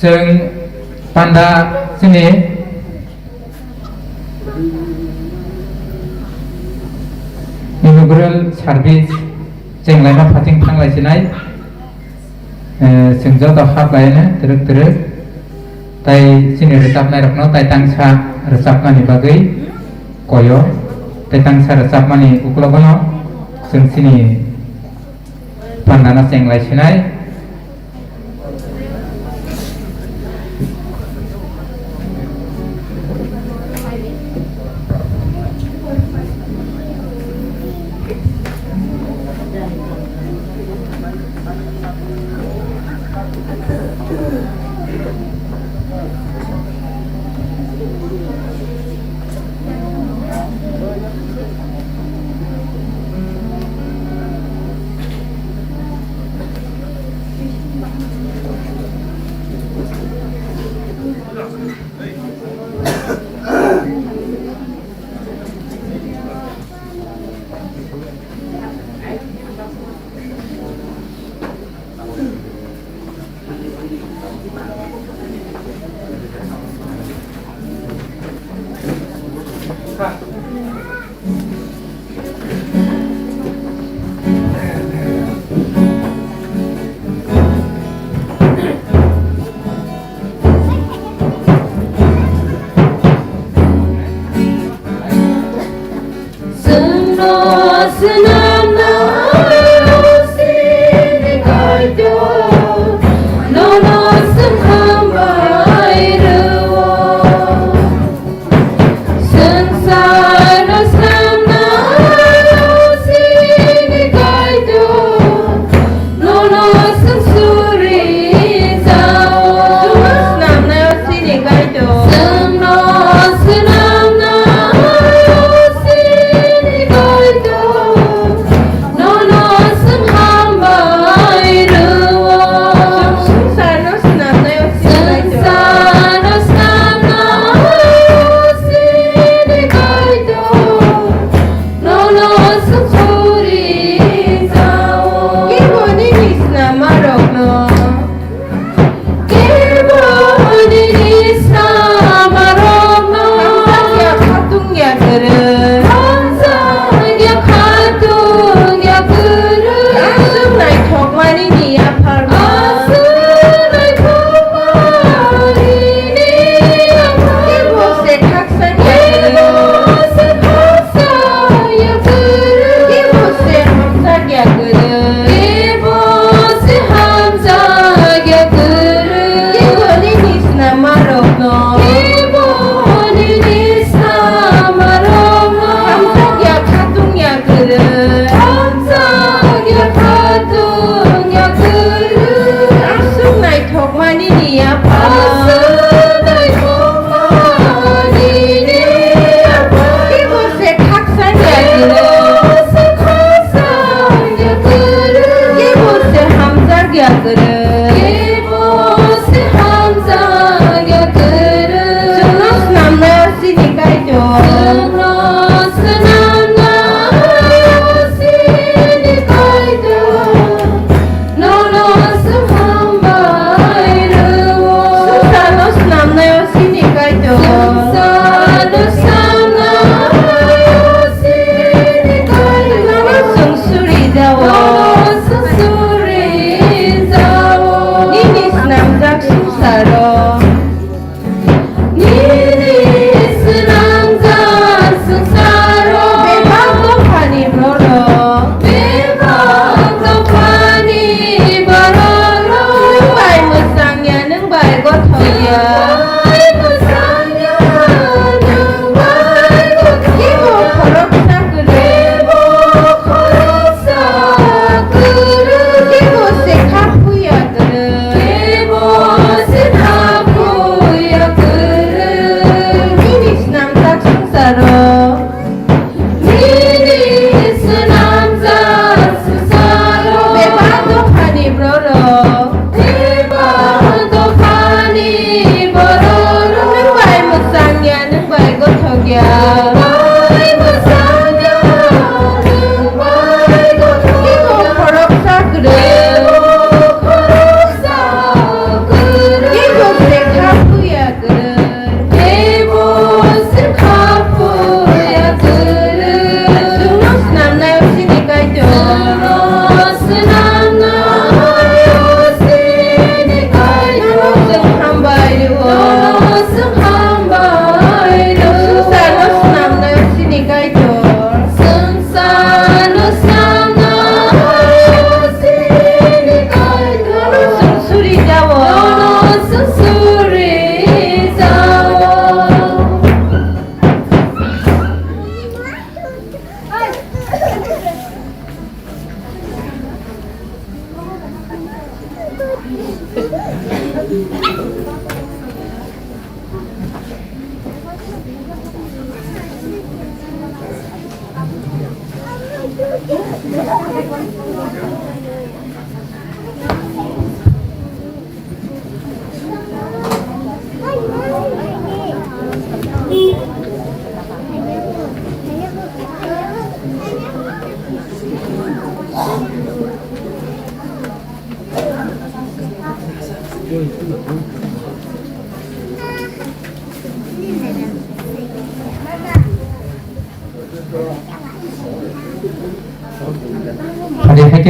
Jeung panda sini inaugural service jeung laima fating thanglaisinai जों जत हाबलायनो teruk tai sini रोजाबनाय रखनो tai tangsa रोजाबनायनि बागै koyo tai tangsa रोजाबनायनि ukulagono जों sini pandana jeung laisinai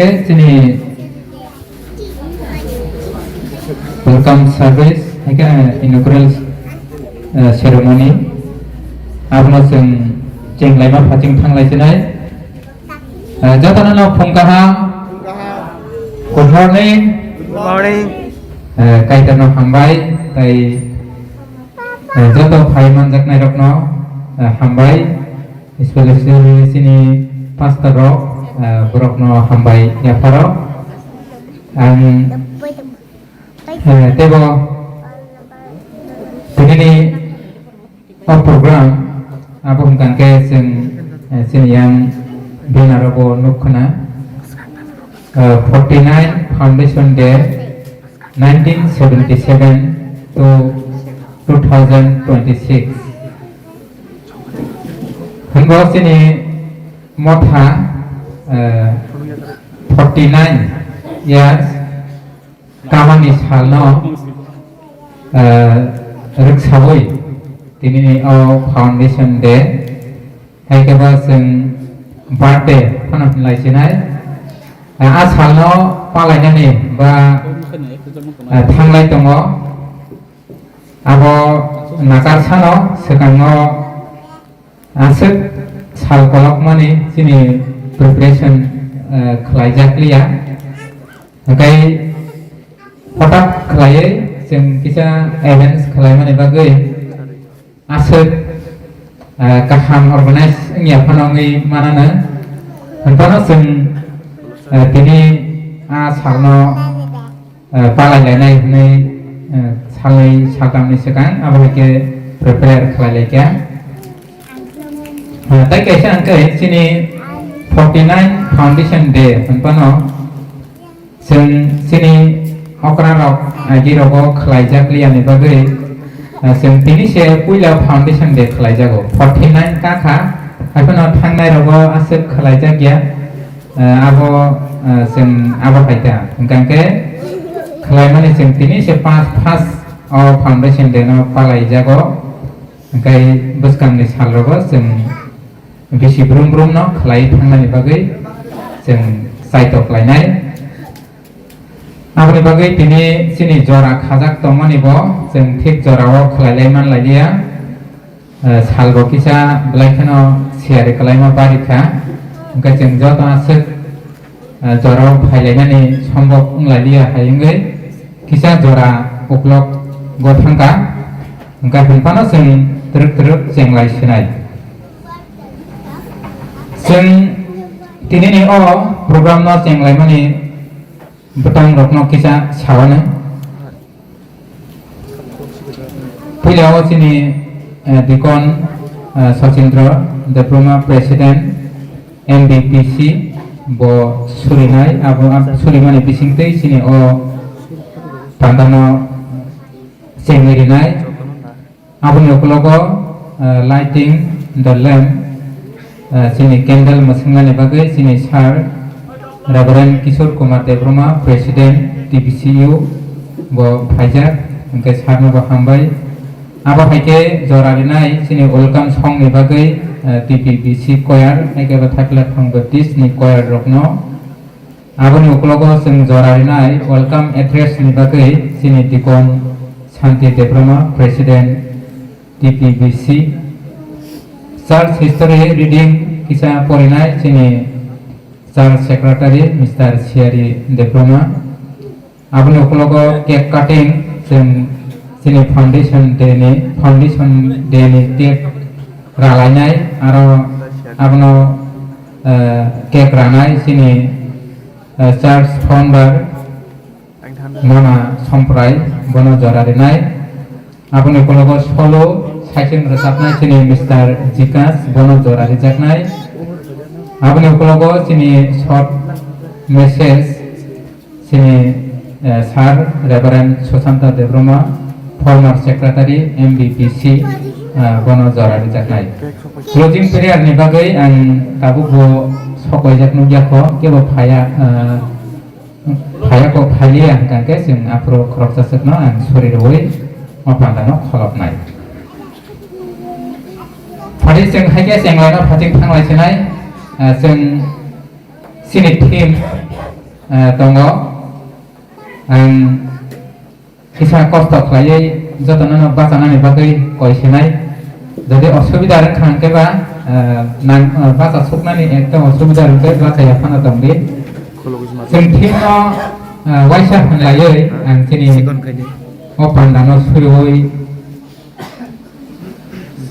ke sini welcome service haike inaugural ceremony abono जों jenglai ma phating thanglai sinai jotana phungkaha good morning kaitano hambai tai joto phai manjaknai rokno hambai especially sini pastor rok borokno hambai yaparo ang tebo begini program abo hungkangke जों sini yang binarabo nukhna 49 Foundation Day 1977 to 2026 hingga sini motha 49 years kamani salno riksawai tini o Foundation Day haikeba जों birthday phanamlai sinai asalno palainani ba thanglai tongo abo nakarsano sekango asuk sal kolokmani sini preparation khlaijakliya kai hotak khlaiye जों kisa events khlaimani bagai asuk kaham organize nya phanongi manana hanpano जों tini salno palainai nei salai sakamni sekang abo ke prepare khlailekya tai kaisa angkai sini 49 Foundation Day hanpano जों sini okra rok agi rogo khlaijakliani bagai जों tini se puila Foundation Day khlaijago 49 kakha hanpano thangnai rogo asuk khlaijakya abo जों abo kaita hingkangke khlaimani जों tini se first Foundation Day no palaijago hingkai bwskangni salrogo जों bisi brum brum no khlai thangnani bagai जों saitok lainai aboni bagai tini sini jora khajak tongmani bo जों thik jorao khlailai manlaiya salbo kisa blaikano siari khlaima barikha hingkai जों joto asuk jorao phailainani sombok unglaiya haingai kisa jora uklok gothangka hingkai hanpano जों truk truk jenglai sinai जों tinini o program no jenglai mani butang rokno kisa sawane puilao sini dikon Sachindra Diploma President MBPC bo surinai abo surimani bisingtei sini o pandano jengirinai aboni okologo lighting the lamp sini candle masingani bagai sini sar Reverend Kishore Kumar Debroma President TBCU bo phajak hingkai sarno bo hambai abo haike jorarinai sini welcome song ni bagai TPBC choir haike ba thakla thang baptist ni choir rokno aboni okologo जों jorarinai welcome address ni bagai sini dikon Shanti Debroma President TPBC Church history reading kisa porinai sini Church Secretary Mr. Siari Debroma aboni okologo cake cutting जों sini Foundation Day ni cake ralainai aro abono cake ranai sini Church founder Mona Somprai bono jorarinai aboni okologo solo saking resapnai sini Mr. Jikas bono jorari jaknai aboni okologo sini short message sini Sir Reverend Sushanta Debroma former Secretary MBPC bono jorari jaknai closing prayer ni bagai ang tabugo sokoi jaknu jako kebo phaya ko phailia hangkangke जों afro khorokjasakno ang soriroi mapandano kholopnai Hari जों haike jenglai no phating thanglai sinai जों sini team tongo ang kisa kosto khlaiye jotona bachana ni bagui koisinai jodi osubida ran khangke ba nang bacha suknani ekdom osubida rute bachaya phana tongdi जों थिनो वाइसा होनलायै आं दिनै अ पान्डानो सुरुयै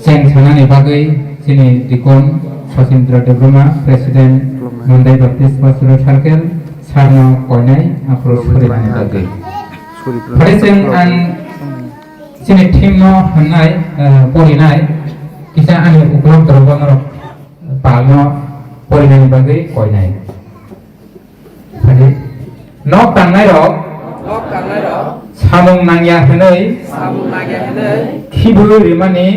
जें सानानि बागै दिनै दिगन सचिन्द्र देब्रमा प्रेसिडेन्ट मुन्दाइ बाप्टिस्ट बासुरा सार्केल सारनो कयनाय आप्रो सुरिनानि बागै फरे जों आं दिनै थिनो होननाय परिनाय किसा आंनि उग्रम दरबानो पालनो परिनायनि बागै कयनाय nok tangnai rok samung nangya henei khibu rimani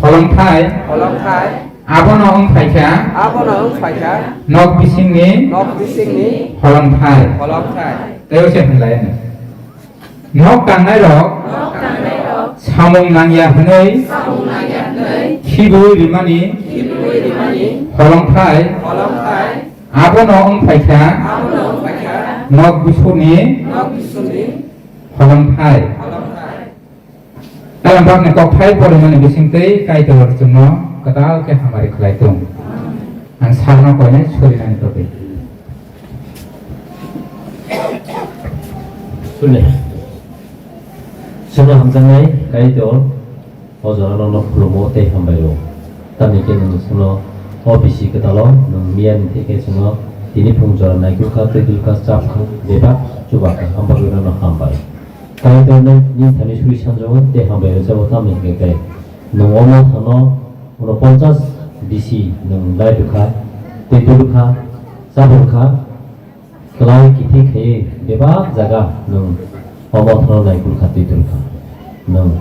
holongthai abono ongphaikha nok bisingni holongthai teo se hunlai nok tangnai rok samung nangya henei khibu rimani holongthai abono ongphaikha nok bisuni holongthai dalam bab ne kokthai porimani bisingtei kaito jongno kadal ke hamari khlaitung ang sarno koine sorinani tobe sunne sunno hamjangai kaito ojorano no khulumo te hambayo tamike no sunno OBC kedalo nung mian tike sungo ini pungjol naik luka tegulka cap debak coba hamba guna no hambai kai dona ni thani suri sanjong te hambai jabo tamin ke kai nung omo thano uno 50 BC nung lai luka tegulka sabulka kelai kiti ke debak jaga nung omo thano naik luka tegulka nung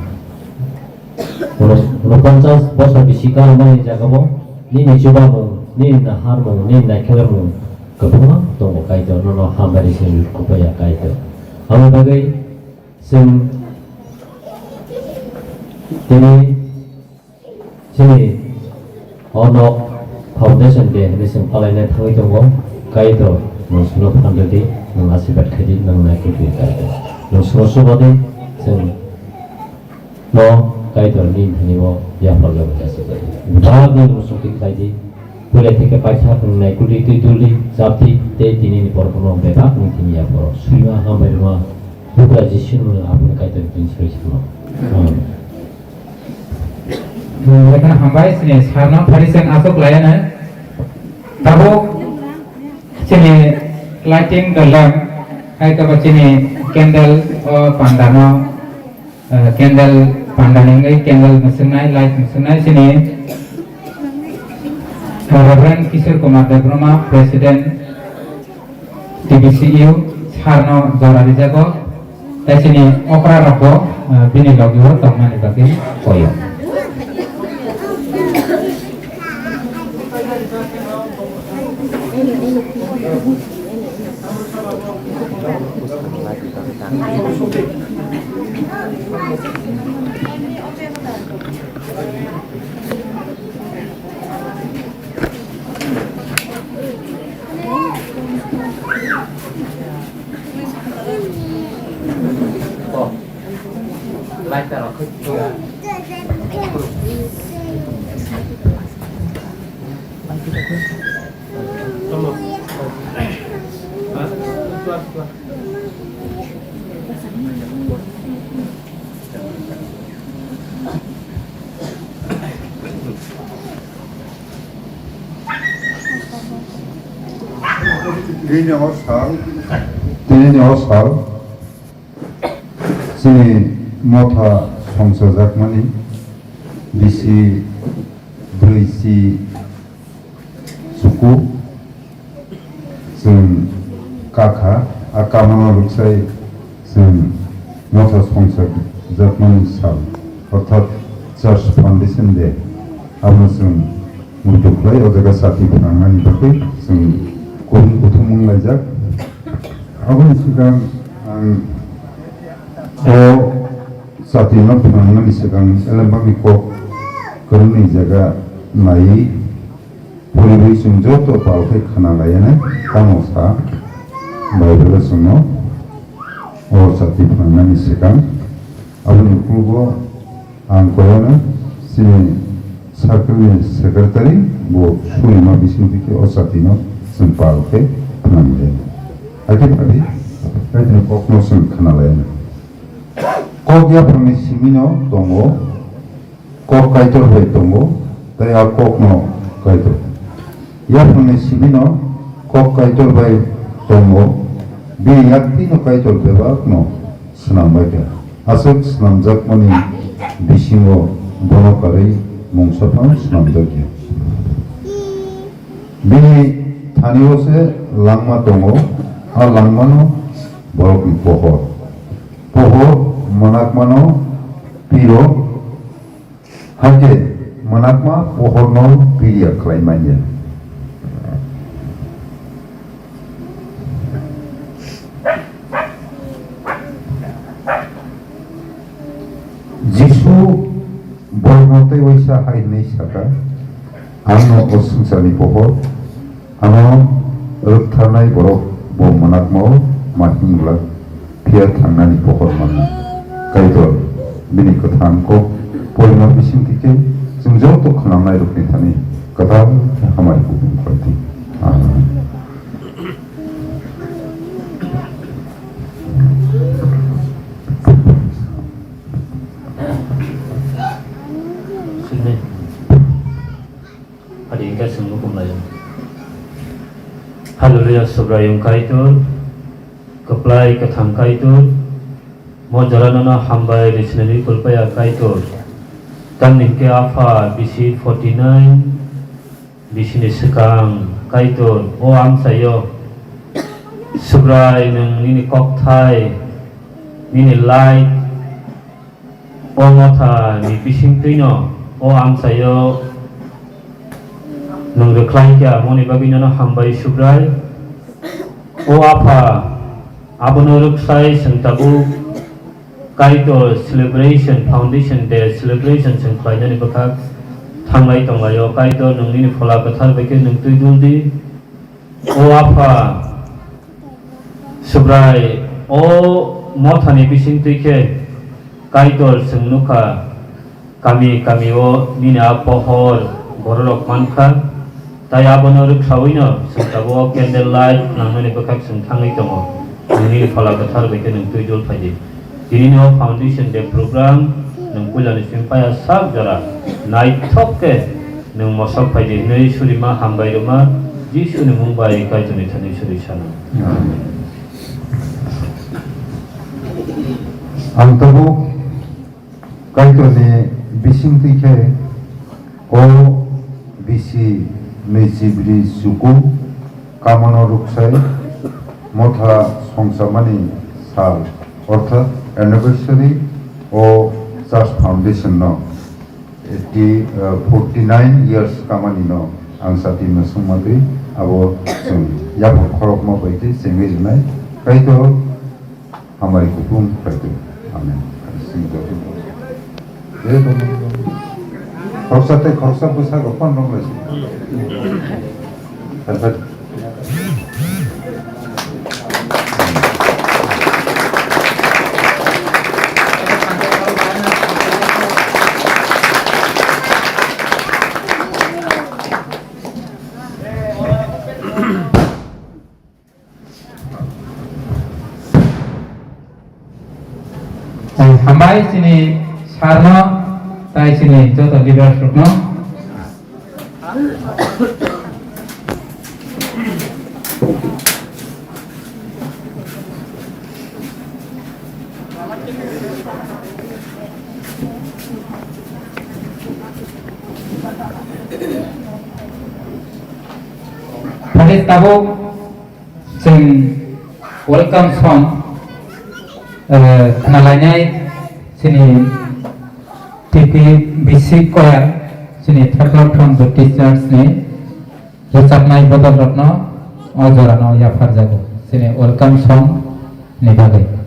uno 50 bosor BC ka mai jaga bo ni coba mo ni nahar mo ni nakela mo kabunga tong kaito no hambari sen kupaya kaito ame bagai sen tini sini ono foundation de ni sen palane thangi tongo kaito no suno phandedi no asibat khadi no nakiti kaito no suno sen no kaito ni thani mo ya problem kase bag ni musuh kita di boleh tiga pacar naik kulit tuli sapi teh ini ni porkono bebak ni ini ya poro suima hambai rumah buka jisun apa kaitan prinsip semua mereka hambai sini sarno parisen asok layana tabo sini lighting dalam hai kaba sini candle pandano candle pandanengai candle mesenai light mesenai sini Reverend Kishore Kumar Debroma President TBCU Sarno Jorari Jago Tasini Okra Roko Bini Logiwo Tongmani Bagi Koyo Dini osal sini mota songsajak mani bisi brisi suku जों काका आकामना रुक्साय जों मथा songsajak mani sal अर्थात church foundation दे आबो जों मुदुखलाय अजागा साथि फोनांनानै बाखै जों गुबुन बुथुमनाय लायजाक आबोनि सिगां आं साथिनो फोनांनायनि सिगां एलेम्बानि कक गोरोंनि जायगा नायै परिबै जों जत' बावथाय खोनालायानो गामसा Bible sono o sati pangan isekan abni ukugo angkoyana sini sakri sekretari bo sulima bisnutike o satino sempalke panamle ake padi kaitne kokno sen khanalayan kokya pangni simino tongo kok kaitor bai tongo tai a kokno kaitor ya pangni simino kok kaitor bai tongo bi yakti no kaitor bebak no senam baca asuk senam jakmani bisingo bono kari mungsapam senam jakya bini thaniyo se langma tongo a langma no borok ni pohor manakma no piro hake manakma pohor no piriya klaimanya Jisu bormote waisa hai nei saka ano osungsani pohor ano ruktanai borok bo manakmao mahingla pia thangnani pohor manna kaidor bini kathang ko polima bisim tike jungjo to khanamnai rukni thani kadam hamai ko prati amen Haleluya sobrayung kaitur keplai kethang kaitur mo jalanana hambai risnani kulpaya kaitur tang ningke afa bisi 49 bisini sekang kaitur o amsayo sobray nang nini kokthai nini light o ngotha ni bising tino o amsayo nung reklai kya moni bagina no hambai subrai o apa abono ruksai sentabu kaito celebration foundation day celebration sengklai nani bakak thanglai tonglayo kaito nung nini phola kathar beke nung tuiduldi o apa subrai o mothani bising tuike kaito sengnuka kami o nini apohor borok manka tai abono ruksawino sentabo candle light nangani bakak sengthangai tongo nini phala kathar beke nung tuidul phaidi dinino foundation day program nung pulani simpaya sak jara night thokke nung mosok phaidi nei surima hambai roma jisu ni mumbai kaituni thani suri sana Antabu kaitoni bising tike o bisi Mejibri suku kamono ruksai motha songsamani sal orthat anniversary o church foundation no 49 years kamani no angsati no sumati abo yapo khorok mo baiti sengwe junai kaito hamari kutum kaito amen singto Korsate korsa busa gopon rong lesi. Perfect. Hambai sini sarno tai sini joto leader sukno Hadis tabuk sing welcome song kenalanya sini TV basic choir sini third from the teachers ni recapnai bodol rotno ojorano ya farjago sini welcome song ni bagai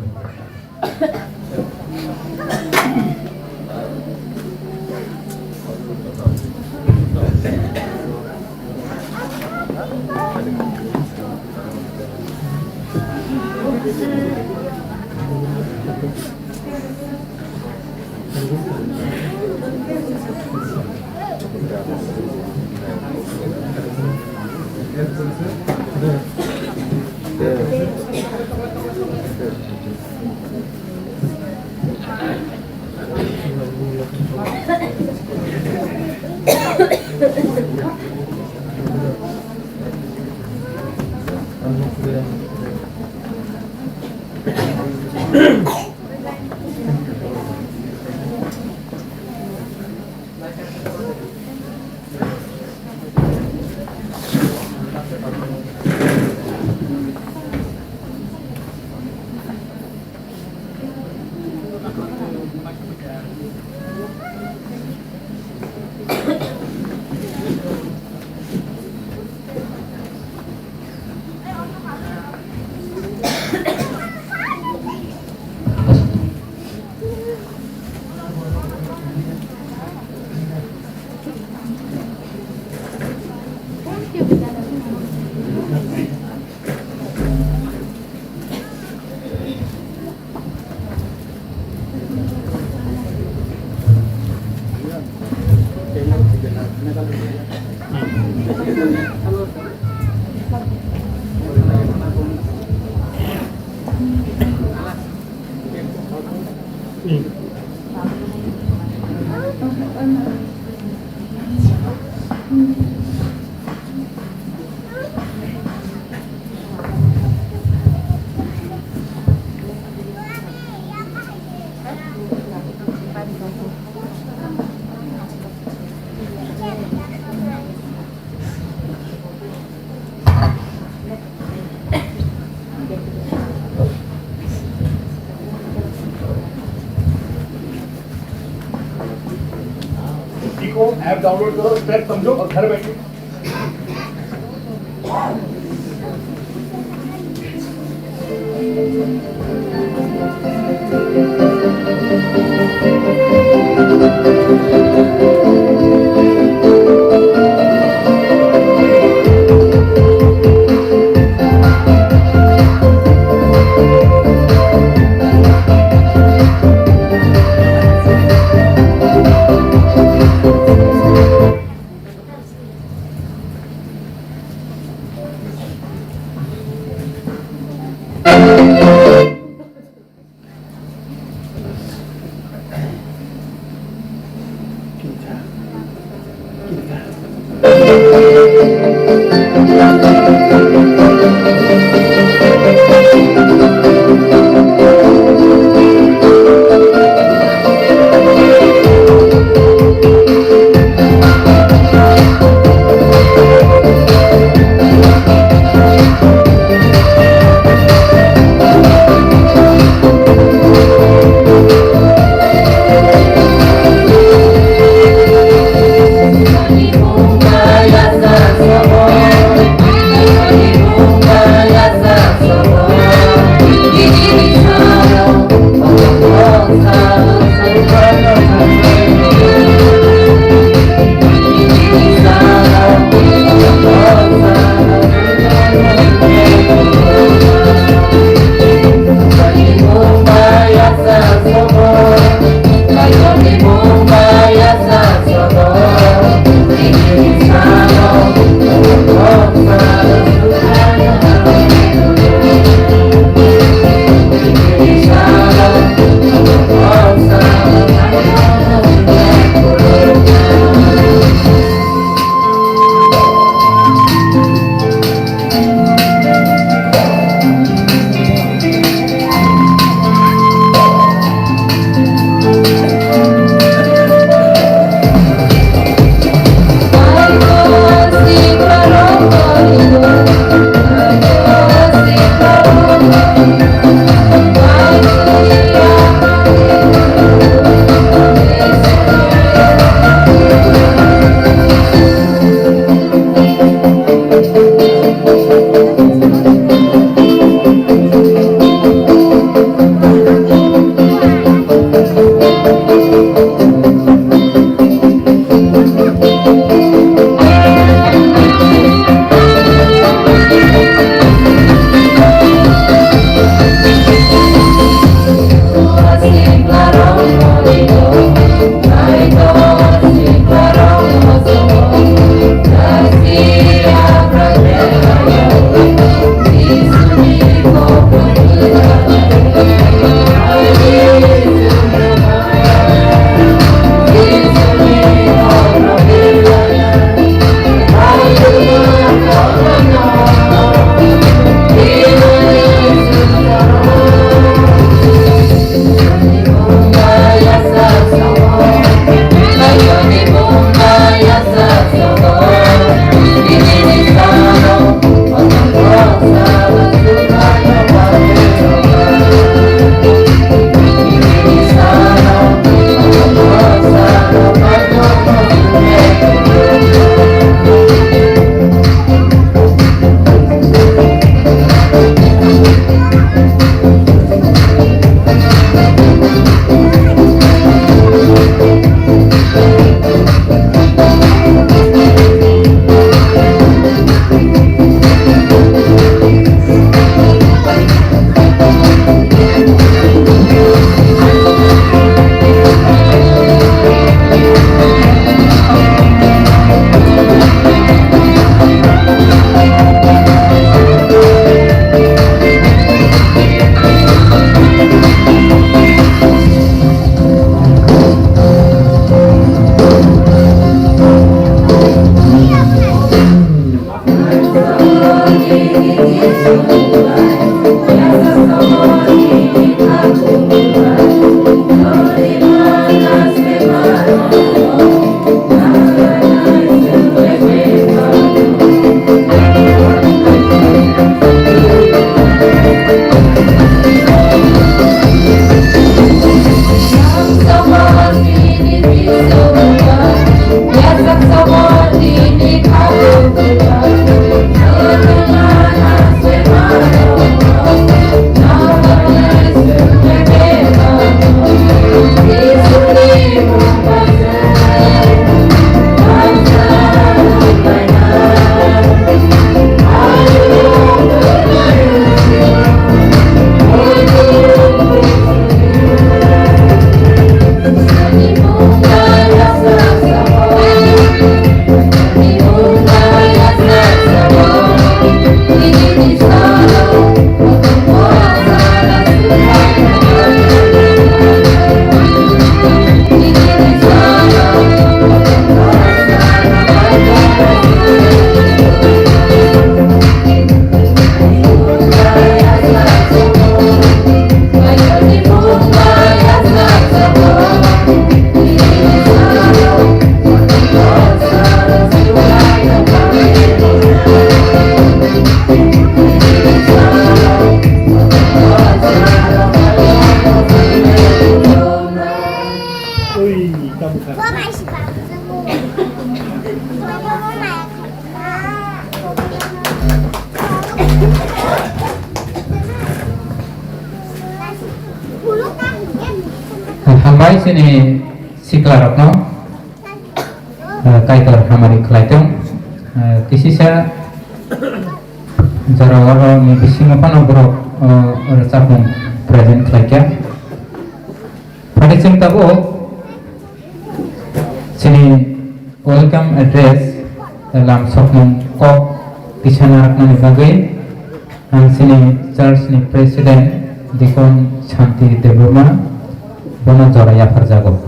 सीखो, app download करो, स्टेप समझो और घर बैठो। Ibu Maya Saraswati, Hambai sini siklarokno kaitor hamari kelaitong kisisa jarawaro ni bisingo pano borok resapung present kelaikya pada cinta bo sini welcome address dalam sokmung kok kisana rakna ni bagai ang sini church ni president dikon Shanti Deburma bono joraya farjago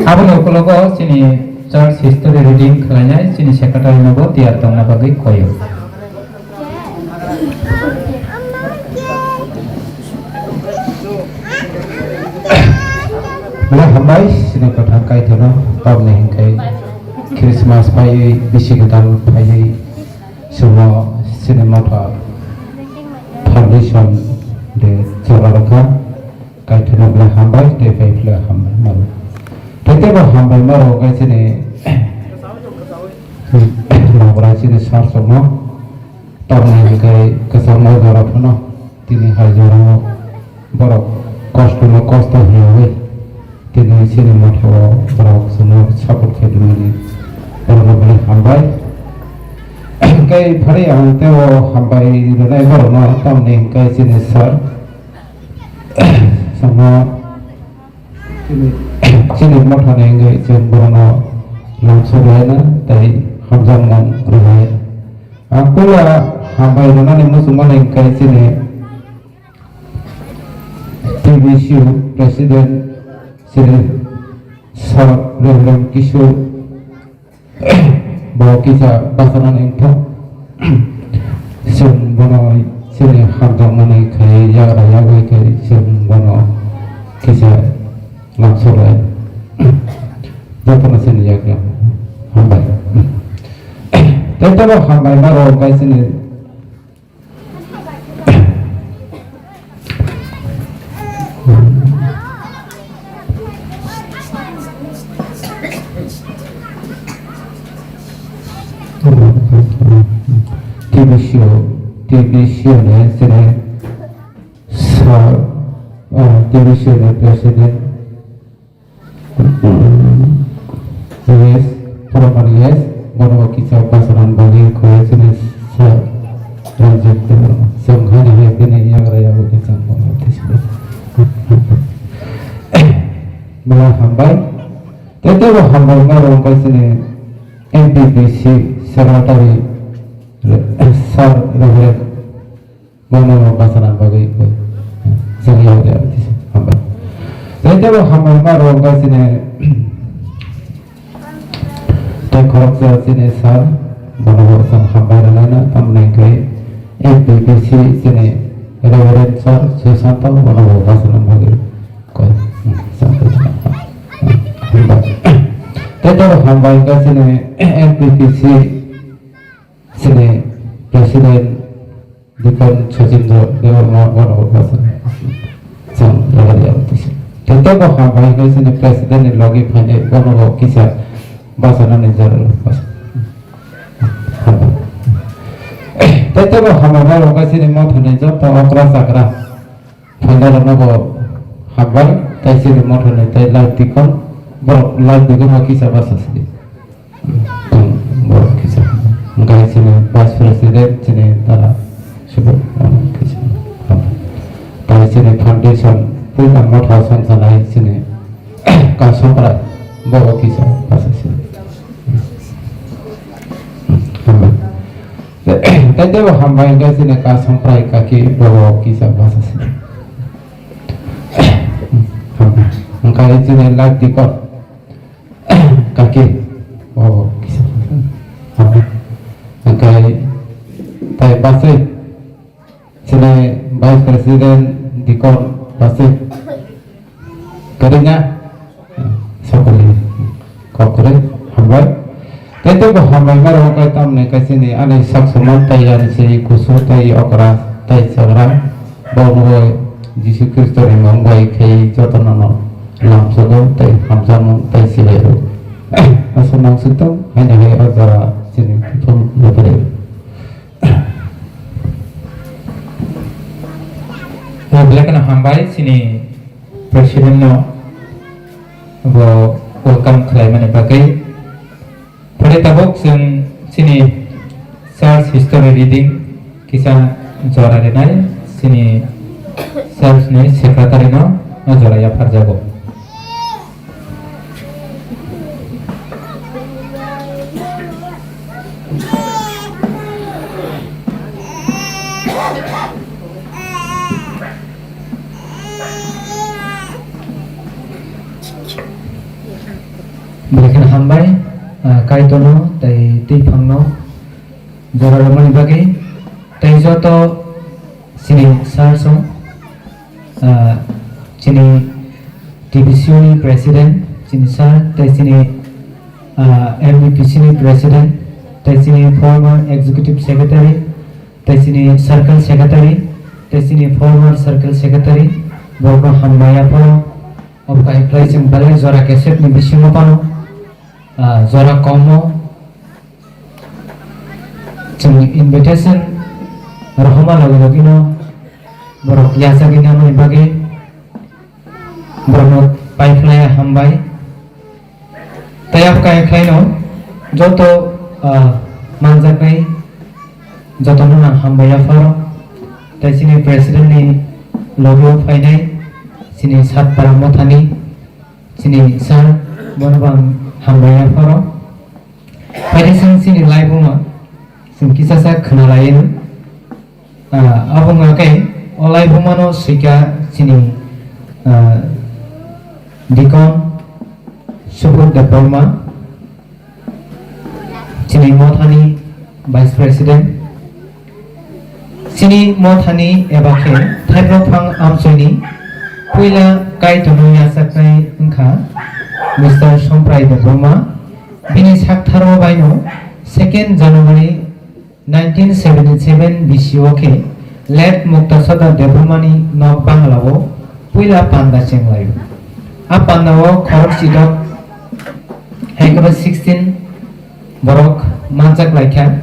abon ukologo sini church history reading khalanya sini secretary nobo tiar tongna bagai koyo Mula hambai sini kata kai thono tab ne kai Christmas pai bisi gedal pai semua sini mata foundation de joralaka kai thono mula hambai de pai mula hambai maru tete ba hambai maru kai sini nabra sini sar somo tab ne kai kesama dora thono tini hajaro borok kosto hiwe tini sini mata borok semua support keduni borok beli hambai kai phari ang teo hambai runai borok no tam ne kai sini sar sama sini mata ne kai jen borok no langsung na tai hamjang nang runai aku la hambai runai musuh ne kai sini TVCU Presiden Sri Sar Reverend Kishore bawa kisah pasangan itu sen bono sini hamzah mana kai ya raya kai sen bono kisah langsung lah jangan sini ya kan hambai tetapi hambai baru kai sini TVCU ne sini sar TVCU ne presiden yes program yes bono kisah pasangan bagi kau sini sar ranjit senghani hai kini yang raya kisah bono kisah malah hambai tetapi hambai malah kau sini MPPC secretary Sar Reverend bono pasangan bagi kau sehingga dia hambai tetapi hambai malah kau sini korupsi sini sar bono sang hambai lana tamne kai MPPC sini Reverend Sar Susanto bono pasangan bagi kau sampai tetapi hambai kau sini MPPC sini presiden dikon Sojindro Dewarma bono pasangan sang lagi artis tetapi hambai kau sini presiden lagi pandai bono kisah pasangan nejar pas tetapi hambai lokasi ni mau thane job to akra sakra pandai rana bo hambai tai sini mau thane tai live dikon bor live dikon kisah pasasdi bor kisah ngai sini vice president sini tara sebut kisah tai sini foundation punya mau thasam sanai sini kasopra bor kisah pasasdi tetapi hambai kau sini kasam prai kaki bawa kisah bahasa sini engkau sini lag dikot kaki bawa kisah engkau tai pasir sini vice president dikot pasir keringnya sekali kau kering hambai tetapi hambai baru kau tamne kasi ni ane sak semua tayan si kusu tay okra tay sagra bawa Jisu Kristo ni mongbai kei jotono no lam sogo tai hamjamu tai silero asal maksudnya hanya hai azara sini pun lebih Belakang hambai sini presiden no bo welcome kelaiman bagai pada tabok sini search history reading kisah jora denai sini search ni secretary no jora ya farjago Belakang hambai kaitono tai tipangno jora ramani bagai tai joto sini sarso sini TBCU president sini sar tai sini MVP sini president tai sini former executive secretary tai sini circle secretary tai sini former circle secretary borgo hambai apa obkai placing balai jora keset ni bisimo pano jora komo jeng invitation rahma lagino borok yasa gina mo ibagi borok pipeline hambai tayap kai khaino joto manjakai joto nang hambai afaro tai sini president ni logo fainai sini sat paramothani sini sar bonbang hambai afaro pada sini live mo sing kisah kenalain abang akai olai bumano sika sini dikon subur Burma sini mothani vice president sini mothani ebake thaiprofang amsoni puila kai tonuya sakai engka Mr. Somprai Burma bini saktharo baino 2nd January 1977 BCO ke let Muktasada Debrumani nok Banglao puila panda chenglai a pandawo khorok sidok hekaba 16 borok manjak laikha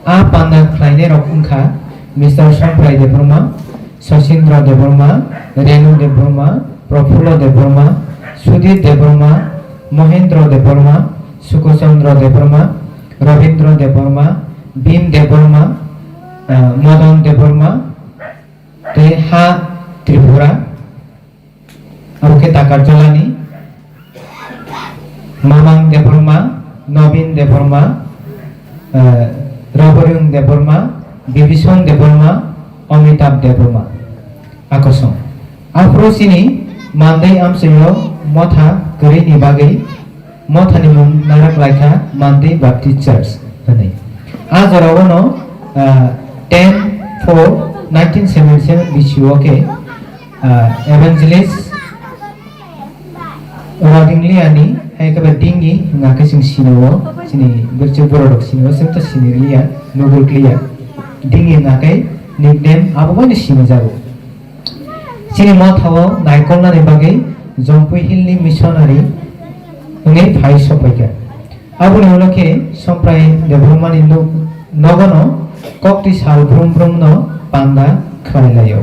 a panda khlaine rok ungkha Mr. Somprai Burma Sosindra Burma Renu Burma Profulo Burma Sudhir Burma Mohendra Burma Sukochandra Burma Ravindra Burma Bim Burma Madan Burma Teha Tripura Abuke Takarjolani Mamang Burma Nobin Burma Roborung Burma Bibison Burma Amitabh Burma Akosong Afro sini Mandai amsayo motha gari ni bagai motha ni mung narak laika Mandai Baptist Church tani ajarawano 10/4/1977 BCO ke evangelist Rodingli ani hai ka dingi ngaka sing sinowo sini bercu borodok sinowo semta siniria nobel clear dingi ngakai nickname abogani sino jago sini mothawo naikolna ni bagai Jompu Hilli missionary ngai phai sopaika abuni holoke Somprai Burmani nogono kokti sal brum brum no panda khailayo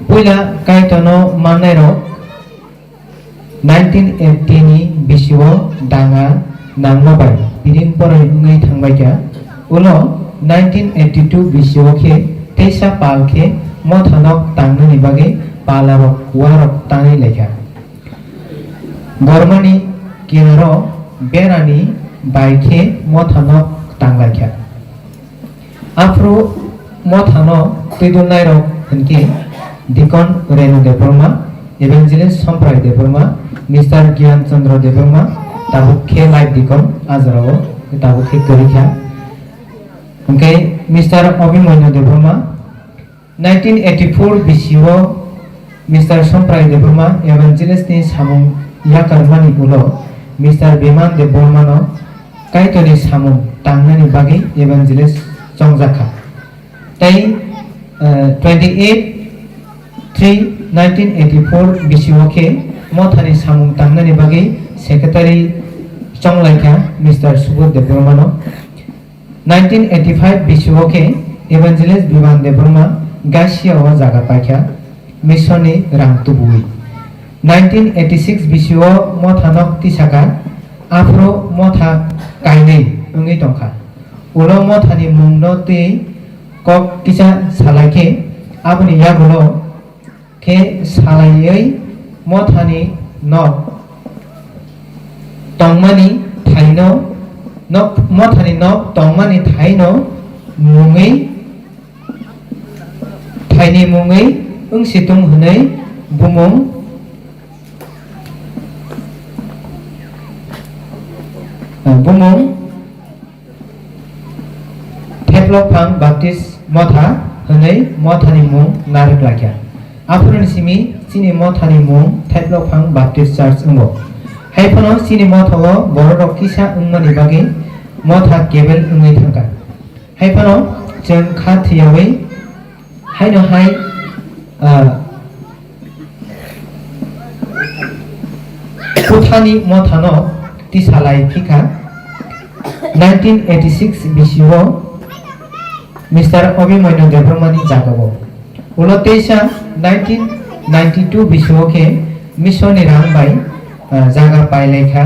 puila kaitono manairo 1980 ni BCO danga nangmabai bidin pore ngai thangbaika ulo 1982 BCO ke teisa palke mothanok tangnani bagai palarok warok tani lekha gormani kinaro berani baike mothanok tanglakha afro mothano tidunnairo henki dikon Renu Burma evangelist Somprai Burma Mr. Gyan Chandra Burma tabukhe live dikon azrao tabukhe gorikha okay Mr. Abhimanyu Burma 1984 BCO Mr. Somprai Burma evangelist ni samung yakarmani ulo Mr. Biman Burma no kaitoni samung tangnani bagi evangelist chongjaka tai 28 3 1984 बिसिओके मथानि सामुं तांनानि बागै सेक्रेटारि चंलाइका मिस्टर सुबोध देबबर्मानो 1985 बिसिओके इभान्जेलिस्ट बिमान देबबर्मा गासियाव जागा पाइका मिशननि रां तुबुई 1986 बिसिओ मथानक तिसाका आफ्रो मथा काइनै उंगै दंखा उलो मथानि मुंनो तै कक किसा सालाइके आबनि यागुलो के सालायै मथानि नक तंगमानि थाइनो नक मथानि नक तंगमानि थाइनो मुङै थाइनि मुङै उंसितुं हुनै बुमुं बुमुं थेप्लफां बाप्टिस्ट मथा हुनै मथानि मुं नारक्लाख्या आफुरनि सिमी सिनि मथानि मुं थेप्लफां बाप्टिस्ट चार्च उंगो हाइफनो सिनि मथाव बर'राव किसा उंमानि बागै मथा केबेल उङै थांका हाइफनो जों खाथियावै हाइनो हाइ कुथानि मथानो तिसालाय फिका 1986 बिसिओ मिस्टर अभिमन्यु देबबर्मानि जागावो उलो तेसा 1992 बिसिओके मिशननि रां बाय जागा पाइलायखा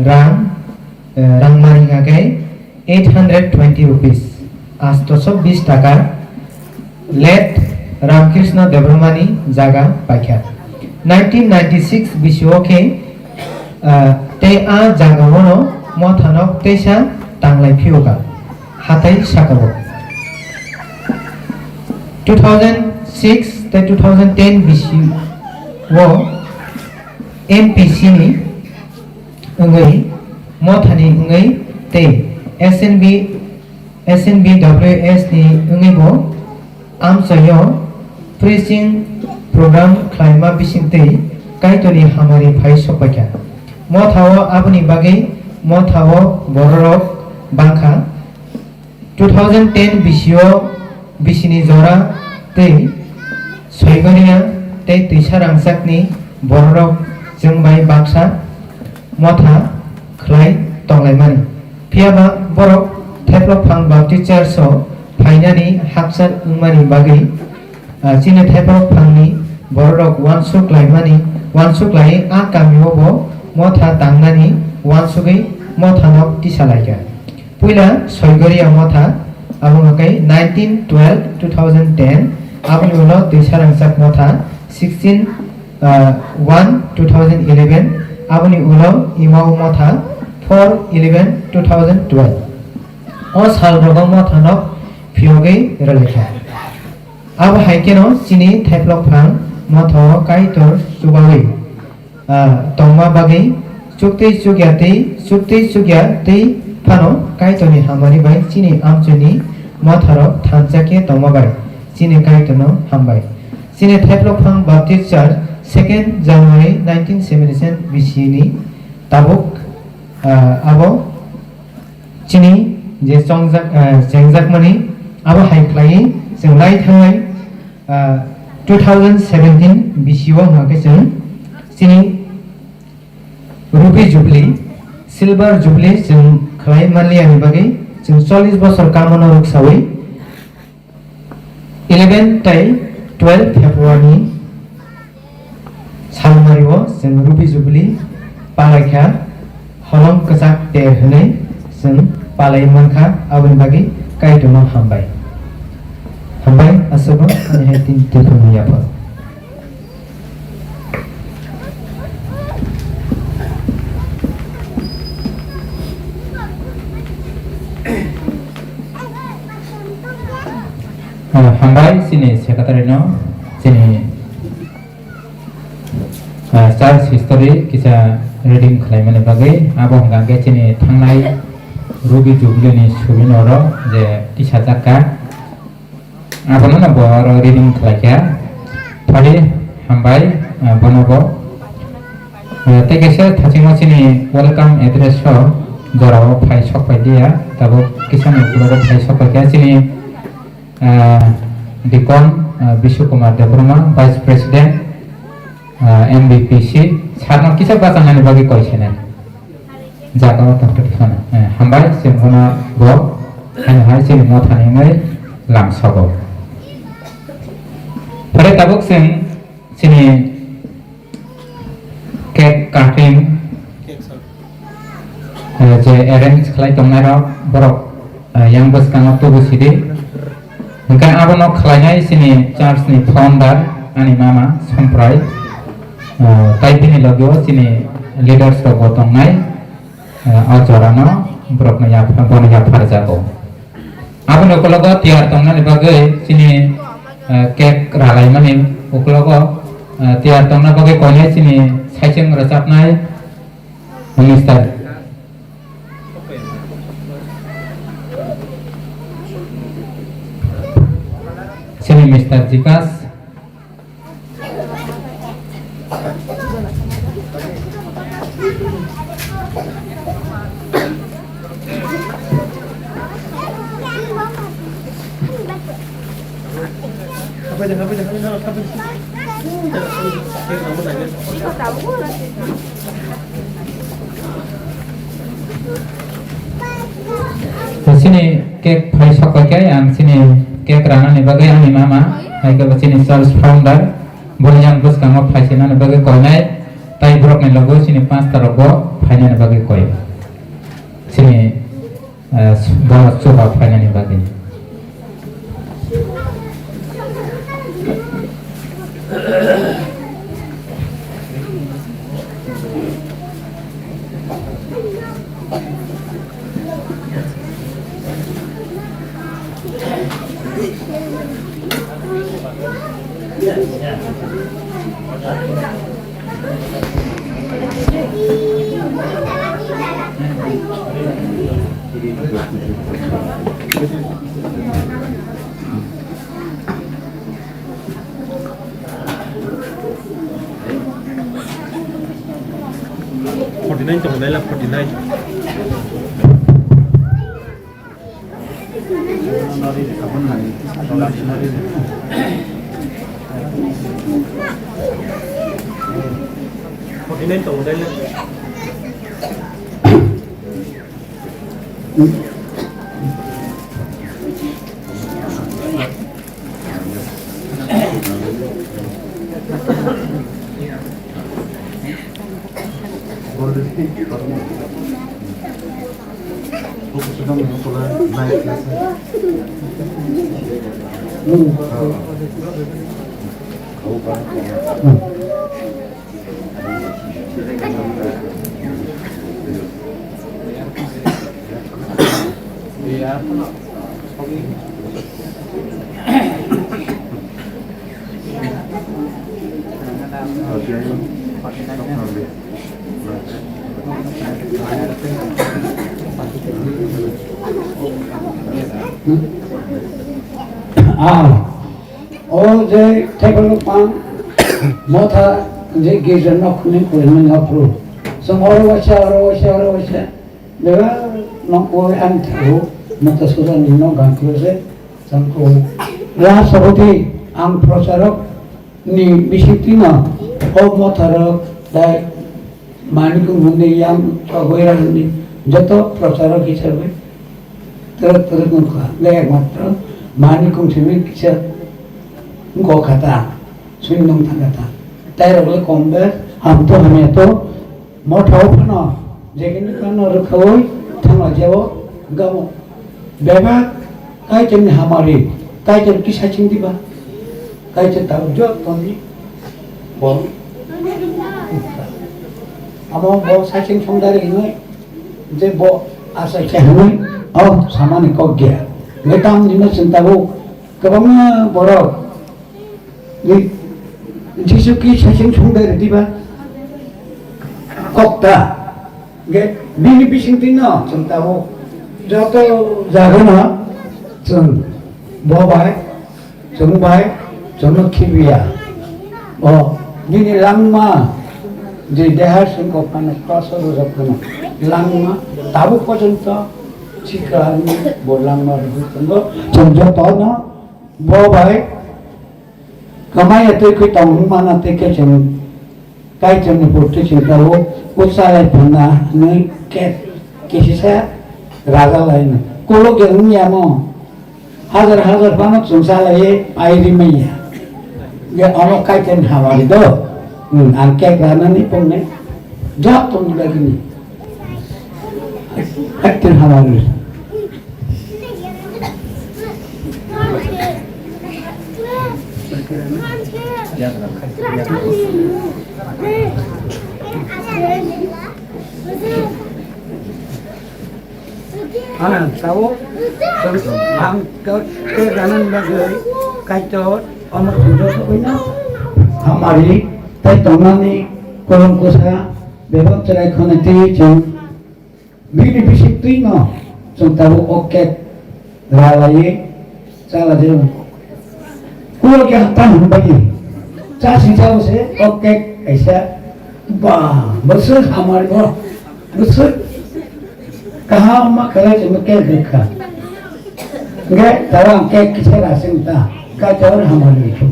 रां मारिगागे 820 रुपीस 820 टाका लेट रामकृष्ण देबबर्मानि जागा पाइखा 1996 बिसिओके ते आ जागावनो मथानक तेसा तांलाय फियोगा हाथाय साकावो 2006 ते 2010 बिसि वो एमपीसी नि उंगै मथानि उंगै ते SNBWS नि उंगैबो आमसयो प्रेसिंग प्रोग्राम क्लाइमा बिसिंतै काइतोनि हामारि फाइ सपाख्या मथाव आबनि बागै मथाव बर'राव बांखा 2010 बिसिओ बिसिनि जरा तै सयगनिया तै तैसा रांसाकनि बर'राव जोंबाय बाक्सा मथा खलाय तंलायमानि फियाबा बरफ थेप्लफां बाप्टिस्ट चार्चआव फाइनानि हाकसार उंमानि बागै सिने थेप्लफांनि बर'राव वानसुक लायमानि वानसुक लायै आ गामियावबो मथा तांनानि वानसुकै मथानक तिसालायगा पुइला सयगरिया मथा आबुङाकै 1912 2010 आबुनि उनाव दैसा रांसाक मथा 16/1 2011 आबुनि उनाव इमाव मथा 4/11 2012 अ साल रगम मथानक फियोगै रलेखा अब हाइकेनो सिनि थेप्लफां मथाव काइतर सुबावै तंमा बागै सुक्तै सुग्या तै फानो काइतोनि हामारि बाय सिनि आमचुनि मथारो थानजाके तंमा बाय सिनि काइतोनो हामबाय सिनि थेप्लफां बाप्टिस्ट चार्च 2 जानुवारि 1977 बिसिनि ताबुक आबो चिनि जे जेंजाकमानि आबो हाइख्लायै जों लाइ थांनाय 2017 बिसिआव हाके जों सिनि रुबी जुबली सिल्वर जुबली जों खलाय मालियानि बागै जों 40 बोसोर कामनो रुखसावै 11 ताइ 12 फेब्रुवारि सालमारियाव जों रुबी जुबली पालायखा हलम कजाक देर होनाय जों पालाय मानखा आबनि बागै काइतोनो हामबाय आसबो आने तीन तेखुनियाबो हामबाय सिनि सेक्रेटारिनो सिनि चार्च हिस्टरी किसा रिडिंग खालामनाय बागै आबो गांगे सिनि थांनाय रुबी जुबलीनि सुबिनरो जे तिसा जाका आबनो न बर रिडिंग खालायखा थरि हामबाय बनबो तेकेसे थाचिंग सिनि वेलकाम एड्रेस हो जराव फाइ सफाय दिया तब किसान उग्रब फाइ सफाय सिनि deacon Bishu Kumar Debruma, Vice President, MBPC, Sarno kisah pasangan bagi koisenen. Jaga waktu terfana. Hambai sempurna go, hanya hari sini mau thani ngai langsung. Pada tabuk sini cake cutting, je arrange kelai tongnairo borok yang bos kang waktu busidi. Mungkin abang nak kelainya sini church ni founder ani mama Somprai. Tai bini lagi sini leaders to gotong nai ajarana borok na ya bon ya farjago. Abang nak logo tiar tongna bagai sini cake ralai mani uklogo tiar tongna bagai konya sini saiceng resap nai minister. Sini Mr. Jikas. Sini cake pay sokokai am sini cake rana ni bagai ami mama hai ke sini sales founder boleh yang bos kangop pay sini ni bagai koi nai tai brok ni logo sini 5 tarogo pay ni bagai koi sini bonus coba pay ni bagai Oje table pan motha je gizer no khune khune ngapru samoro wacha deva no ko an tharu mata sudah nino gangklo se samko la saboti ang prosarok ni bisitina o mothara dai maniku munde yang goira ni jato prosarok hisabe ter kun kha le matra maniku simi kisah को खाता सुनिंदम था ताई रगले कॉम्बे हम तो हमें तो मोटाओ फना जेकिन करना रखोई थमा जाओ गाओ बेबा काय चमने हमारी काय चम की सचिन दिबा काय च ताऊ जो तोनी बोल अमो बो सचिन संदारे इने जे बो आशा के हमें और सामान्य को गया नेताम दिन चिंता वो कबंगा बड़ो जिसु की सचिन संदारे दिबा kokta ge bini bising tina cinta wo jato jagana cun bobai cun bai cun kibia oh bini langma di dehar sing kopana kasar zakana langma tabu pojanta cikan bolangma rubutango cun jato na bobai Kamai itu kita mana teke cem kai cem ni putri cinta wo usai puna ni kisah raja lain. Kalau gerumnya mo hazar banget sungsala ye airi meya. Ya orang kai cem hawa itu, angkat kerana ni pun ni jatuh ni lagi ni. Aktif hawa ni. Tahu ke kanan bagai kacau amat sudah punya हमारी तय तोनानी कोलम कोसा बेबक चलाई खनती जं बिनि बिसिक्ति न जं ताबो ओके रालाये चला जे कुल के हत्ता हम बगी चासी जाओ से ओके ऐसा बा बस हमारे को बस कहाँ अम्मा करे जब के देखा गे तरह के किसे रासिंता का चोर हमारे को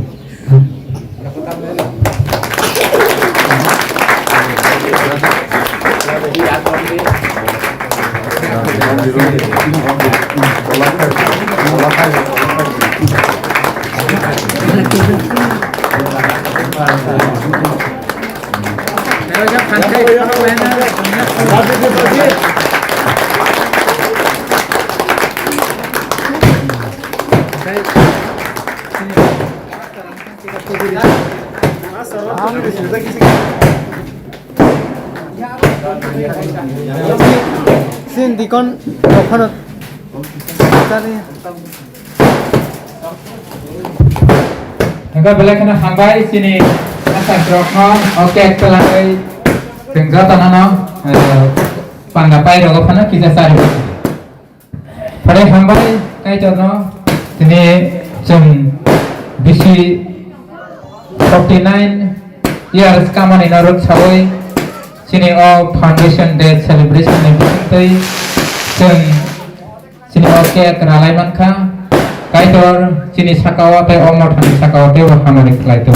Sin di kon kono tadi Enggak boleh kena hambai sini asal rokno oke pelai tengah tanah panggapai rogo pana kisah sari pada hambai kai jono sini jam bisi 49 years kamani naruk sawai sini foundation day celebration ni bising sini oke keralai manka kaitor sini sakawate omot hani sakawate wa hamari klaito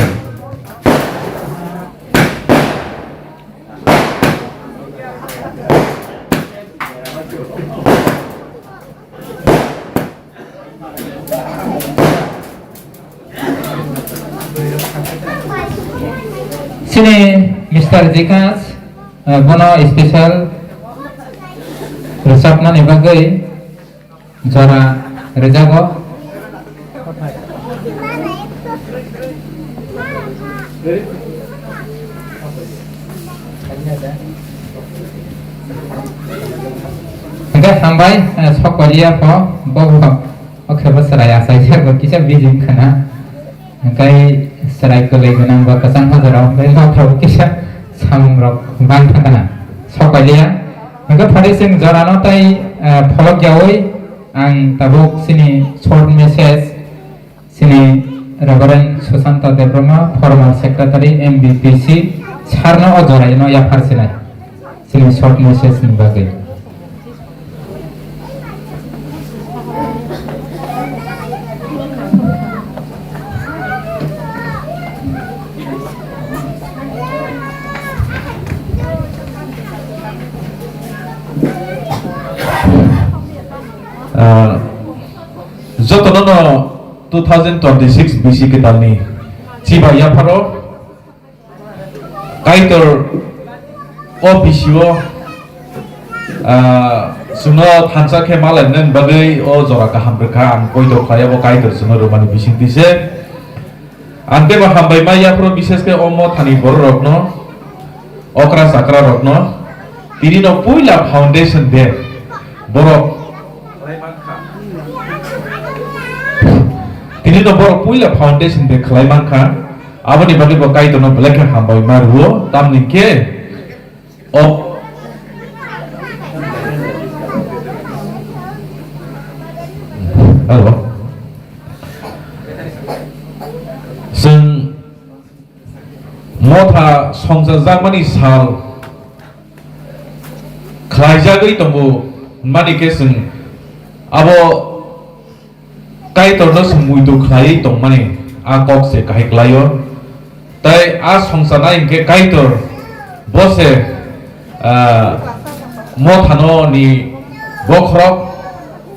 sini Mr. Jikas bono special resapna ni bagai jara rejago enggak sampai sokolia po bobo oke berseraya saja kita bijim kena enggak serai kelai genang bakasang hajarau enggak tahu kita samrok bantah kena sokolia enggak pada sing jarano tai follow jauh ang tabuk sini short message sini Reverend Susanta Debroma former secretary MBPC charno ojora ino ya parsinai sini short message ni bagai Jotono 2026 BC kita ni ciba ya paro kaitor ofisio suno thansa ke malanen bagai jora ka hambreka an koido khaya bo kaitor suno romani bising dise ante ba hambai ma ya paro bises ke omo thani bor rokno okra sakra rokno tirino puila foundation de borok ini no borok puila foundation de klaiman kha aboni bagi bo kai tono black hambai maruo tamni ke o halo sing motha songsa jamani sal khlaijagoi tongo mani ke sing abo kai torno semui tu khai tong mani a kok se kahik layo tai a songsana inke kaitor bose mothano ni bokrok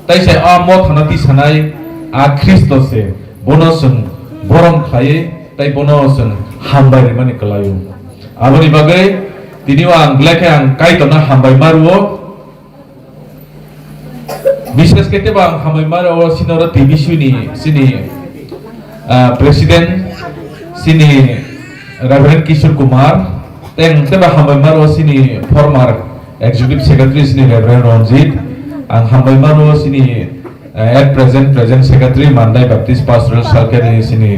tai se a mothano ti sanai a Kristo se bono sung borom khlai tai bono sung hambai mani kelayo aboni bagai tini ang gleke ang kaitor na hambai maruo বিশেষ ক্ষেত্রে বা হামাইমার ও সিনর টিভিসুনি সিনি প্রেসিডেন্ট সিনি রেভারেন্ড কিশোর কুমার তেং তেবা হামাইমার ও সিনি former executive secretary সিনি রেভারেন্ড রঞ্জিত আং হামাইমার ও সিনি এট প্রেজেন্ট সেক্রেটারি মান্দাই বাপ্টিস্ট পাস্টোরাল সার্কেল সিনি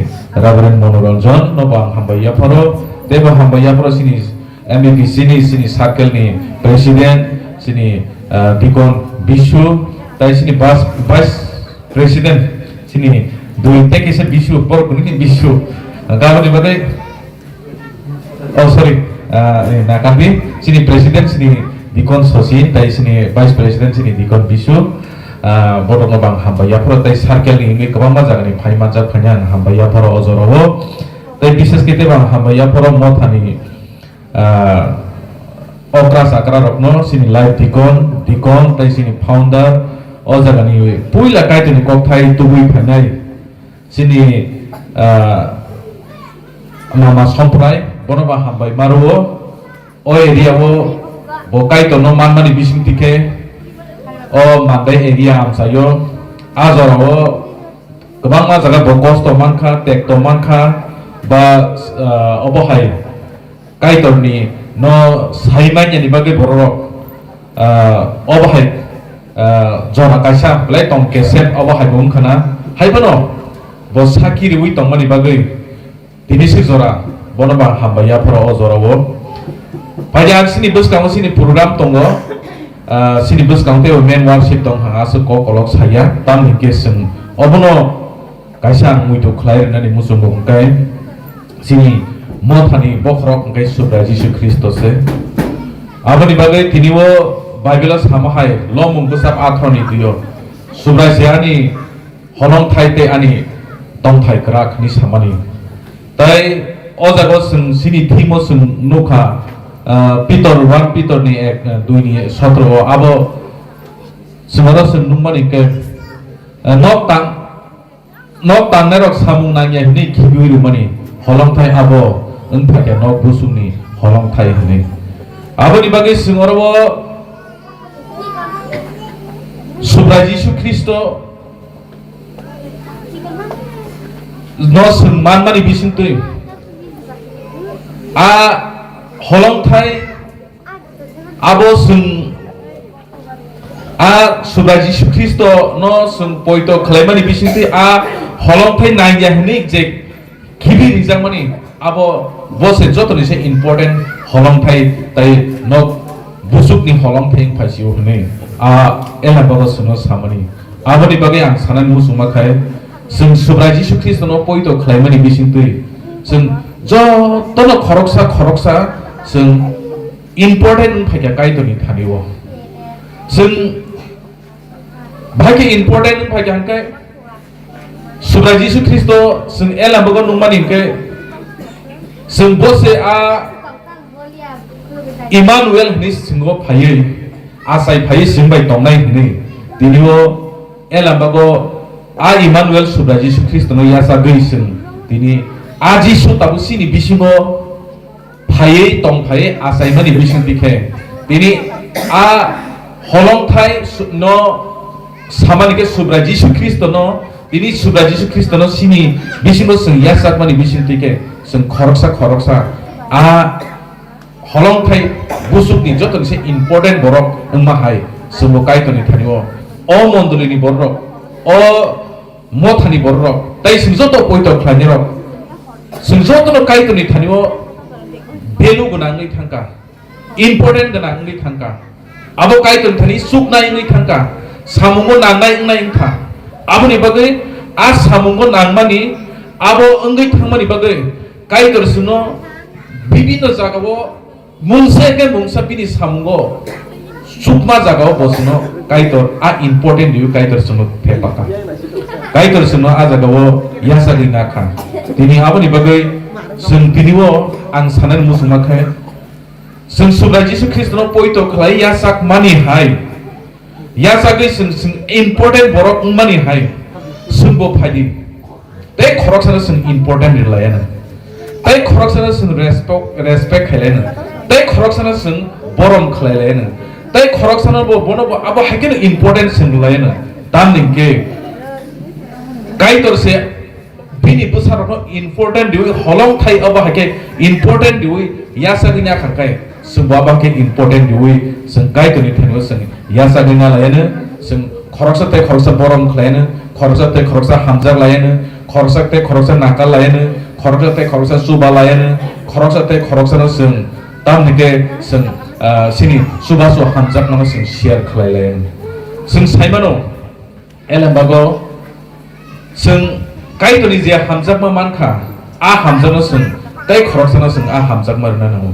রেভারেন্ড মনোরঞ্জন নবা হামাইয়া ফর তেবা হামাইয়া ফর সিনি এমবিপি সিনি সার্কেল নি প্রেসিডেন্ট সিনি ডিকন বিশু তাই sini vice president sini dui tek ise bisu por kuni bisu gabani bagai oh sorry na kami sini president sini dikon sosin tai sini vice president sini dikon bisu bodo ngabang hambaya pro tai circle ni ngi kabang ma jagani phai ma jak phanya hambaya pro ojoro tai bises kete bang hambaya pro mothani okra sakra rokno sini live dikon tai sini founder o jaga ni puila kai tini kok thai tubui phanai sini mama somprai bono ba hambai maruo o area bo kai to no manmani bising tike o mandai area amsayo azoro kabang ma jaga bo cost to mankha tek to mankha ba obohai kai to ni no saimai ni bage borok obohai jona kaisa lai tong keset aba haibum khana haibano bo sakiri wi tong mani bagai tini se jora bono ba hambaya phoro o jora wo pajak sini buskang sini program tongo sini buskang te men worship tong hanga se ko kolok saya tam hingke sing obono kaisa mui to khlair nani musung kai sini mothani bokrok kai subra jisu Kristo se abani bagai tini wo Bible samahai lomung besar atroni dio subrasiani holong thai te ani tong thai krak ni samani tai ojago sing sini thimo sing nukha pitor 1 pitor ni 2 ni 17 abo semara sing numani ke nok tang nerok samung nanya ni kibiru mani holong thai abo enthake nok busung ni holong thai ni abo ni bagi singorbo Subra Jisu Kristo no sungman mani bisintui a holong thai abo sung a Subra Jisu Kristo no sung poito khlaimani bisintui a holong thai nangya hni je khibi rijang mani abo bose jotoni se important holong thai tai no busuk ni holong thai phasiu hni a ela bago suno samani aboni bage ang sanan musuma khai sung Subra Jisu Kristo no poito khlaimani bisintui sung jo tono khoroksa sung important phakya kaito ni thaniwo sung bhage important phakya kai Subra Jisu Kristo sung ela bago nungmani ke sung bose a Emmanuel ni singo phayei asai phai simbai tongnai hini tinio elambago a Emmanuel Subra Jisu Kristo no yasa geisin tini a Jisu tabu sini bisingo phai tong phai asai mani bisin dikhe tini a holong thai no samani ke Subra Jisu Kristo no tini Subra Jisu Kristo no sini bisingo sing yasa mani bisin dikhe sing khoroksa a holong thai busuk ni joton se important borok engma hai sumo kai to ni thaniwo o mondoli ni borok o mothani borok tai sing joto poito khlani rok sing joto no kai to ni thaniwo belu gunang ni thangka important gunang ni thangka abo kai to thani suk nai ni thangka samungo nangai ngai ingtha abo ni bagai a samungo nangmani abo engai thangmani bagai kai to suno bibino jagao mungse ke mungsa pini samgo sukma jagao bosno kaitor a important diu kaitor suno thepaka kaitor seno ajagawo yasagui nakha tini aboni bagai जों दिनिwo आं साननाय मुसुमाखै जों सुब्रा जिसु ख्रिस्टनो पयित्र खालाय यासाक मानि हाय यासागै जों इम्पोर्टेन्ट बरक मानि हाय जोंबो फायदि तै खरकसानो जों इम्पोर्टेन्ट लायानो तै खरकसानो जों रेसपेक्ट खालायनो तै खरकसानो जों बरम खालायलायनो तै खरकसानो बनबो आबो हायकेनो इम्पोर्टेन्ट जों लायानो दामनिके काइतर से bini besar no important diwi holong thai aba hake important diwi yasa gina khakai sumba ba ke important diwi sengkai to ni thano seng yasa gina layane seng khoroksa te khoroksa borom khlayane khoroksa te khoroksa hamjar layane khoroksa te khoroksa nakal layane khoroksa te khoroksa suba layane khoroksa te khoroksa no seng tam nike seng sini suba so hamjar no seng share khlay layane seng saimano elambago seng kai to ni je hamjak ma manka a hamjak no sung kai khorok no sung a hamjak ma runa nango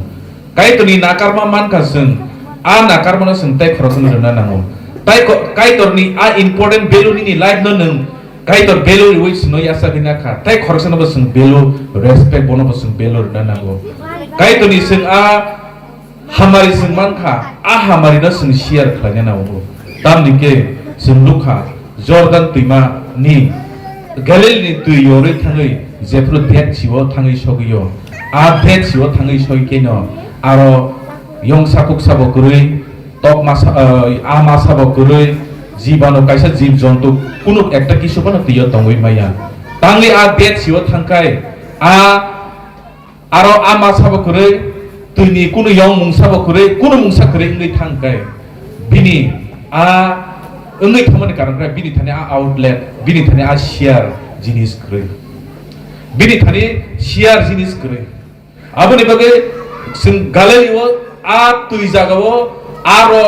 kai to ni nakar ma manka sung a nakar ma no sung tai khorok no runa nango kai to ni a important value ni life no nung kai to value which no yasa gina kha tai khorok no sung value respect bono sung value runa nango kai to ni sung a hamari sung manka a hamari no sung share khlanya nango tam ni ke sung lukha jordan tuima ni galil ni tu yore thangai jepro det chiwo thangai sogiyo a det chiwo thangai soikeno aro yong sakuk sabo kurui tok masa a masa bo kurui jibano kaisa jib jontu kunu ekta kisu bano tiyo tongoi maya tangli a det chiwo thangkai a aro a masa bo kurui tuni kunu yong mungsa bo kurui kunu mungsa kurui ngai thangkai bini a engai thamani karan kra bini thane a outlet bini thane a share jinis kre bini thane share jinis kre aboni bage sing galeriwo a tui jagawo aro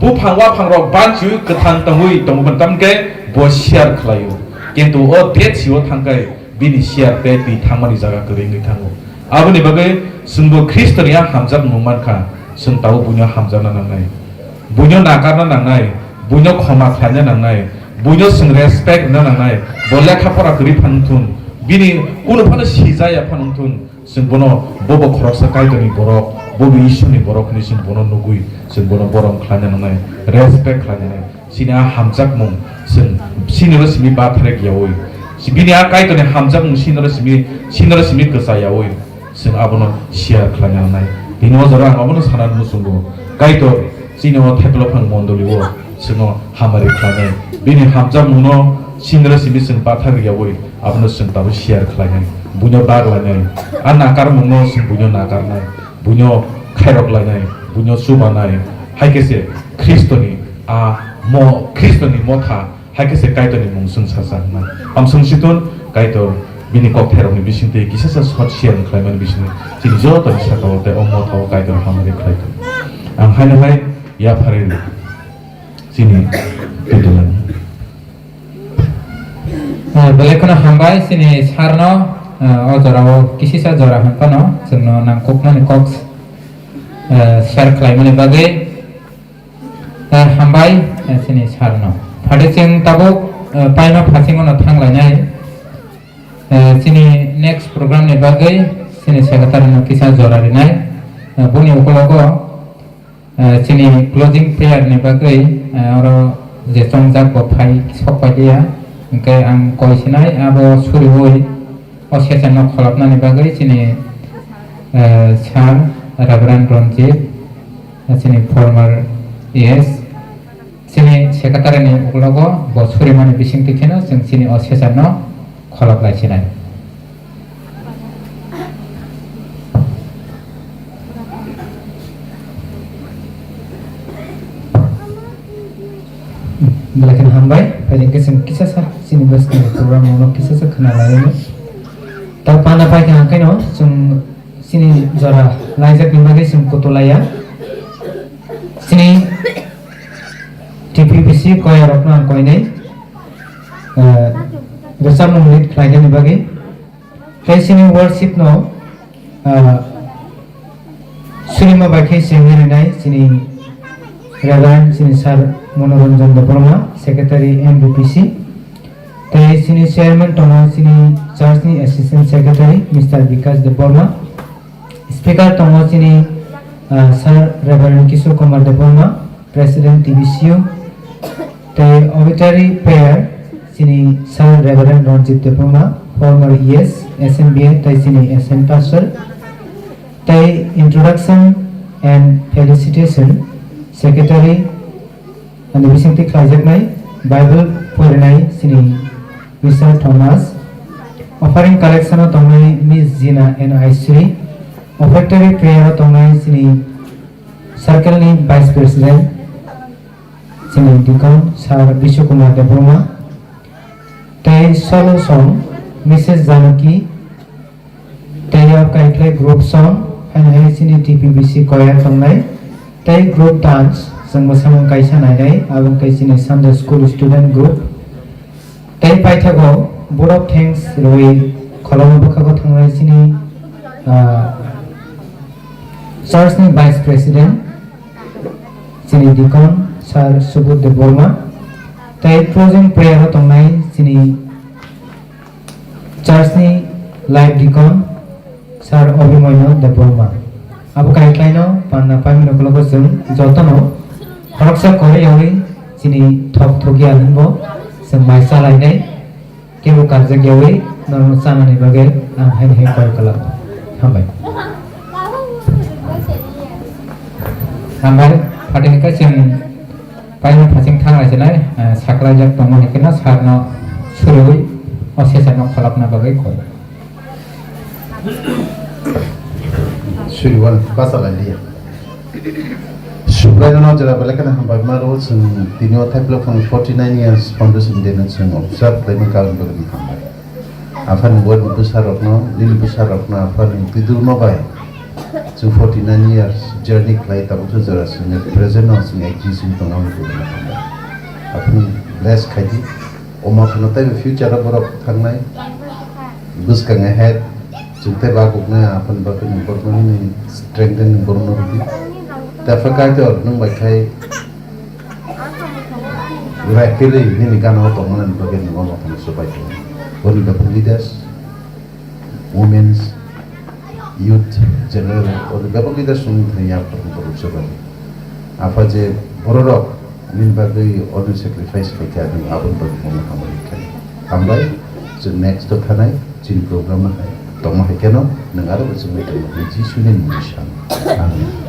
bu phangwa phangrok banchu kathang tangui tongban tamke bo share khlayo kintu o det siwo thangkai bini share te ti thangmani jaga kre ngai thango aboni bage singbo kristoniya hamjak numanka sing tau bunyo hamjana nangai bunyo nakarna nangai bunyo khoma khanya nangai bunyo sing respect na nangai bolla khapora kri phanthun bini kuno phana sijaya phanthun sing bono bobo khoroksa kaidoni borok bobo ishuni borok ni sing bono nugui sing bono borom khanya nangai respect khanya nangai sina hamjak mung sing sinero simi bathre gyawoi bini a kaidoni hamjak mung sinero simi kasayawoi sing abono share khanya nangai bino jara abono sanan musungo kaito sino theplo phang mondoliwo sino hamari khlane bini hamjak muno sinero simi sing bathre gyawoi abono sing tabu share khlane bunyo bag lanai an nakar muno sing bunyo nakar nai bunyo khairok lanai bunyo suba nai haikese kristoni a mo kristoni motha haikese kaitoni mungsung sasa na amsung situn kaito bini kok therok ni bisinte kisasa short share khlaiman bisine chini jo to sakaw te ommo thaw kaito hamari khlaito ang haina hai ya phare chini tutulan belekona hambai sini sarno o jorao kisisa jora hanpano jengno nangkukmani kok share khlaimani bagai hambai sini sarno phade jeng tabo paino phasingono thanglainai sini next program ni bagai sini secretary kisa jora rinai buni ukologo sini closing prayer ni bagai oro je songjak bo phai sokpadia engke ang koisinai abo suriwoi o sesano kholapnani bagai sini sar Reverend Ronjit sini former ES sini secretary ni ukologo bo surimani bising tikena jeng sini o sesano kholap laisinai Belakan hambai pada kesem kisah sah sini bas kena program mau kisah sah kena lain tapi pada pai kena kena sum sini jara laizak ni bagai sum kotolaya sini TPPC koi rokna koi nei besar mengulit lain ni bagai kai sini worship no sini ma bagai sini nai sini Reverend sini sar Monoranjan Debroma, Secretary MBPC, tei sini chairman tongo sini church ni assistant secretary Mr. Vikas Deborma. Speaker tongo sini Sir Reverend Kishore Kumar Deborma, President TBCU. Tei obituary prayer sini Sir Reverend Ranjit Deborma, former ES, SMBA, tei sini SM pastor. Tei introduction and felicitation secretary and Bisinti Klajaknai, Bible Purinai sini Mr. Thomas. Offering collection of Tomai Miss Gina and Aisri. Offertory prayer of Tomai sini Circle ni Vice President sini Deacon Sir Bishukumar Debroma. Tei solo song Mrs. Janaki. Tei of Kaiklai group song and sini TPBC choir Tomai. Tei group dance sang masamang kaisa naidai abang kaisini Sunday school student group. Tei paithago board of thanks roi kholom bukhago thangnai sini church ni vice president sini Deacon Sir Subodh Deborma. Tei closing prayer tongnai sini church ni live Deacon Sir Obimanyu Deborma. Abo kaiklaino panna pamino kologo jeng jotono Raksa kore yawi sini thok thogi albo sing maisa lainai kebo karja yawi normal samani bage ang hen hen koi kala hambai hambai pating ka sing paino phasing thang lai janai sakla jak tomo hekena sarno surui osesa no khalapna bage koi Shuriwan basala liya. Subraya na jara balik na hambay maro sung tinyo type from 49 years foundation din sung observe tayo magkaroon ba rin hambay. Afan buwan mo busarok no, busarok na afan tidur mo ba? Sung 49 years journey klay tapos sa jara sung present no sung existing tong ang buwan hambay. Afan bless kaji, omar no tayo future borok tangnay, bus kang ahead, sung tayo bagok na afan bakit yung borok ni strengthen yung borok no rin. Dapat kaitor nung bagai rakili ini kan auto mana bagian ngomong tentang supaya only the leaders, women's, youth, general, only the leaders sung yang perlu supaya apa je borok ini bagai all sacrifice kita ni apa bagi ngomong kamu kambai so next to kanai jin program hai toma hekeno negara bersama dengan Yesus ni mission. Amin.